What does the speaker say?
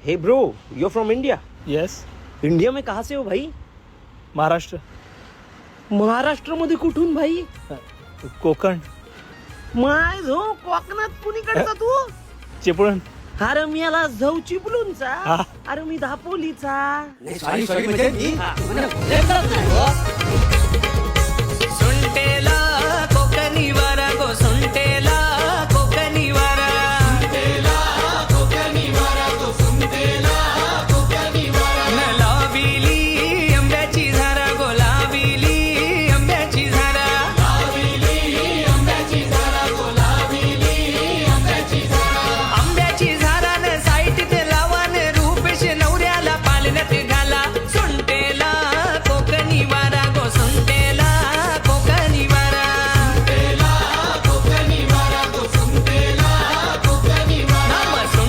हे bro, you from India? Yes. India में कहाँ से हो भाई? महाराष्ट्र. महाराष्ट्र मध्ये कुठून भाई? कोकण. माय झो कोकणात कुणीकडचा तू? चिपळूण. अरे मी याला झव चिपळूणचा. हा. अरे मी दापोलीचा. सॉरी म्हणजे मी